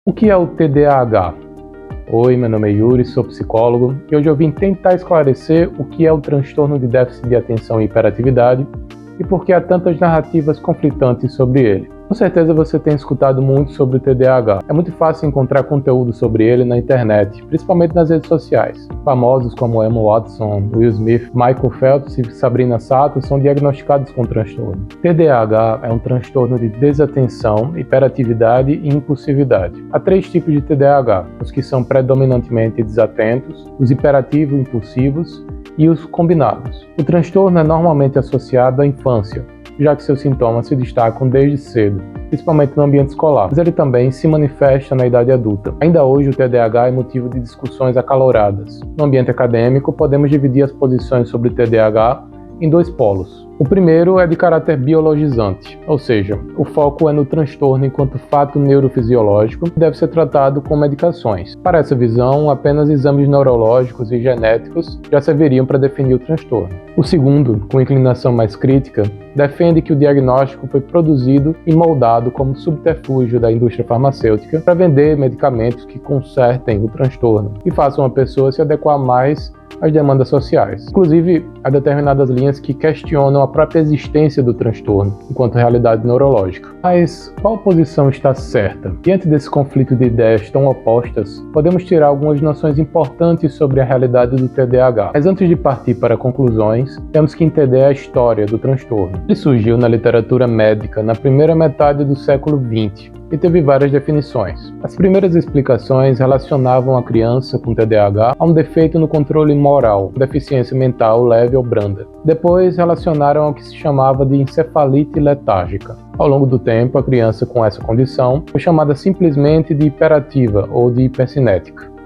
O que é o TDAH? Oi, meu nome é Yuri, sou psicólogo e hoje eu vim tentar esclarecer o que é o transtorno de déficit de atenção e hiperatividade e por que há tantas narrativas conflitantes sobre ele. Com certeza você tem escutado muito sobre o TDAH. É muito fácil encontrar conteúdo sobre ele na internet, principalmente nas redes sociais. Famosos como Emma Watson, Will Smith, Michael Phelps e Sabrina Sato são diagnosticados com transtorno. TDAH é um transtorno de desatenção, hiperatividade e impulsividade. Há 3 tipos de TDAH: os que são predominantemente desatentos, os hiperativos impulsivos e os combinados. O transtorno é normalmente associado à infância, já que seus sintomas se destacam desde cedo, principalmente no ambiente escolar, mas ele também se manifesta na idade adulta. Ainda hoje, o TDAH é motivo de discussões acaloradas. No ambiente acadêmico, podemos dividir as posições sobre o TDAH em 2 polos. O primeiro é de caráter biologizante, ou seja, o foco é no transtorno enquanto fato neurofisiológico que deve ser tratado com medicações. Para essa visão, apenas exames neurológicos e genéticos já serviriam para definir o transtorno. O segundo, com inclinação mais crítica, defende que o diagnóstico foi produzido e moldado como subterfúgio da indústria farmacêutica para vender medicamentos que consertem o transtorno e façam a pessoa se adequar mais às demandas sociais. Inclusive, há determinadas linhas que questionam a própria existência do transtorno enquanto realidade neurológica. Mas qual posição está certa? Diante desse conflito de ideias tão opostas, podemos tirar algumas noções importantes sobre a realidade do TDAH. Mas antes de partir para conclusões, temos que entender a história do transtorno. Ele surgiu na literatura médica na primeira metade do século XX e teve várias definições. As primeiras explicações relacionavam a criança com TDAH a um defeito no controle moral, deficiência mental leve ou branda. Depois relacionaram ao que se chamava de encefalite letárgica. Ao longo do tempo, a criança com essa condição foi chamada simplesmente de hiperativa ou de hipercinética.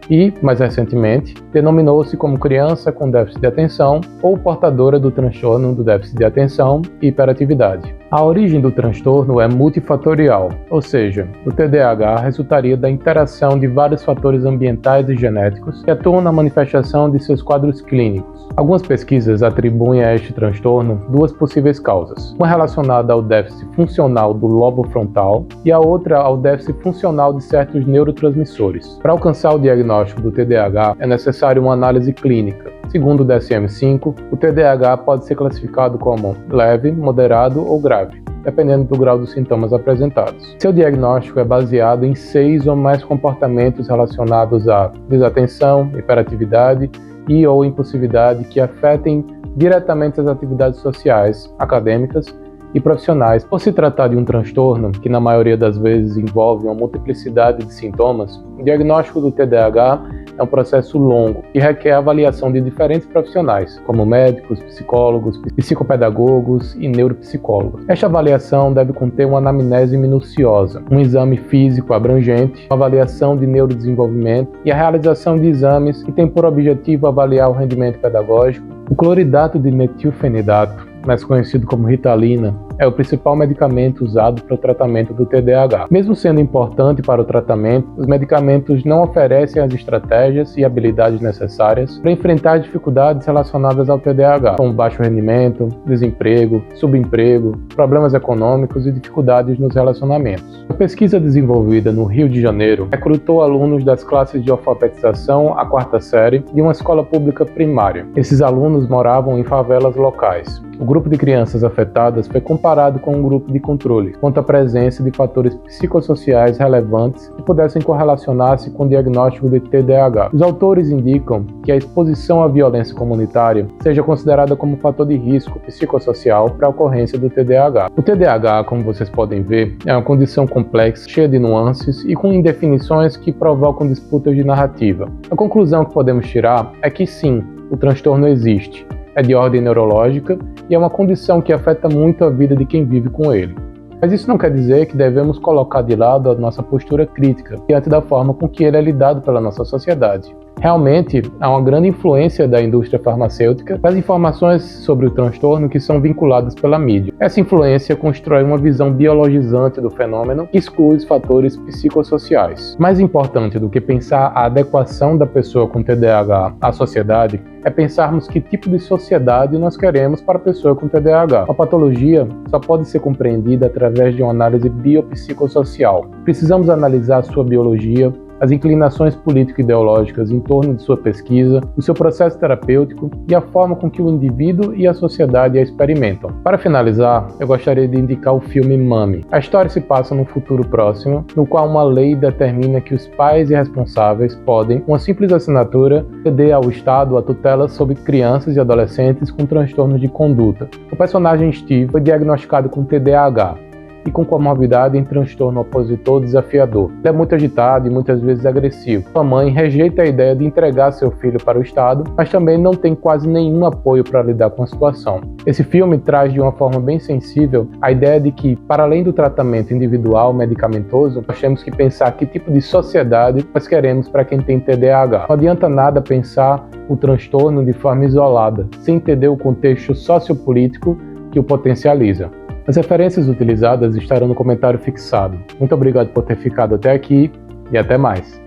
E, mais recentemente, denominou-se como criança com déficit de atenção ou portadora do transtorno do déficit de atenção e hiperatividade. A origem do transtorno é multifatorial, ou seja, o TDAH resultaria da interação de vários fatores ambientais e genéticos que atuam na manifestação de seus quadros clínicos. Algumas pesquisas atribuem a este transtorno 2 possíveis causas, uma relacionada ao déficit funcional do lobo frontal e a outra ao déficit funcional de certos neurotransmissores. Para alcançar o diagnóstico do TDAH, é necessário uma análise clínica. Segundo o DSM-5, o TDAH pode ser classificado como leve, moderado ou grave, dependendo do grau dos sintomas apresentados. Seu diagnóstico é baseado em 6 ou mais comportamentos relacionados à desatenção, hiperatividade e ou impulsividade que afetem diretamente as atividades sociais, acadêmicas e profissionais. Por se tratar de um transtorno que na maioria das vezes envolve uma multiplicidade de sintomas, o diagnóstico do TDAH é um processo longo e requer a avaliação de diferentes profissionais, como médicos, psicólogos, psicopedagogos e neuropsicólogos. Esta avaliação deve conter uma anamnese minuciosa, um exame físico abrangente, uma avaliação de neurodesenvolvimento e a realização de exames que têm por objetivo avaliar o rendimento pedagógico. O cloridato de metilfenidato, mais conhecido como Ritalina, é o principal medicamento usado para o tratamento do TDAH. Mesmo sendo importante para o tratamento, os medicamentos não oferecem as estratégias e habilidades necessárias para enfrentar dificuldades relacionadas ao TDAH, como baixo rendimento, desemprego, subemprego, problemas econômicos e dificuldades nos relacionamentos. A pesquisa desenvolvida no Rio de Janeiro recrutou alunos das classes de alfabetização à 4ª série de uma escola pública primária. Esses alunos moravam em favelas locais. O grupo de crianças afetadas foi comparado com um grupo de controle, quanto à presença de fatores psicossociais relevantes que pudessem correlacionar-se com o diagnóstico de TDAH. Os autores indicam que a exposição à violência comunitária seja considerada como fator de risco psicossocial para a ocorrência do TDAH. O TDAH, como vocês podem ver, é uma condição complexa, cheia de nuances e com indefinições que provocam disputas de narrativa. A conclusão que podemos tirar é que sim, o transtorno existe. É de ordem neurológica e é uma condição que afeta muito a vida de quem vive com ele. Mas isso não quer dizer que devemos colocar de lado a nossa postura crítica diante da forma com que ele é lidado pela nossa sociedade. Realmente, há uma grande influência da indústria farmacêutica das informações sobre o transtorno que são vinculadas pela mídia. Essa influência constrói uma visão biologizante do fenômeno que exclui os fatores psicossociais. Mais importante do que pensar a adequação da pessoa com TDAH à sociedade é pensarmos que tipo de sociedade nós queremos para a pessoa com TDAH. A patologia só pode ser compreendida através de uma análise biopsicossocial. Precisamos analisar a sua biologia, as inclinações político-ideológicas em torno de sua pesquisa, o seu processo terapêutico e a forma com que o indivíduo e a sociedade a experimentam. Para finalizar, eu gostaria de indicar o filme Mami. A história se passa num futuro próximo, no qual uma lei determina que os pais e responsáveis podem, com uma simples assinatura, ceder ao Estado a tutela sobre crianças e adolescentes com transtornos de conduta. O personagem Steve foi diagnosticado com TDAH, e com comorbidade em transtorno opositor desafiador. Ele é muito agitado e muitas vezes agressivo. Sua mãe rejeita a ideia de entregar seu filho para o Estado, mas também não tem quase nenhum apoio para lidar com a situação. Esse filme traz de uma forma bem sensível a ideia de que, para além do tratamento individual medicamentoso, nós temos que pensar que tipo de sociedade nós queremos para quem tem TDAH. Não adianta nada pensar o transtorno de forma isolada, sem entender o contexto sociopolítico que o potencializa. As referências utilizadas estarão no comentário fixado. Muito obrigado por ter ficado até aqui e até mais.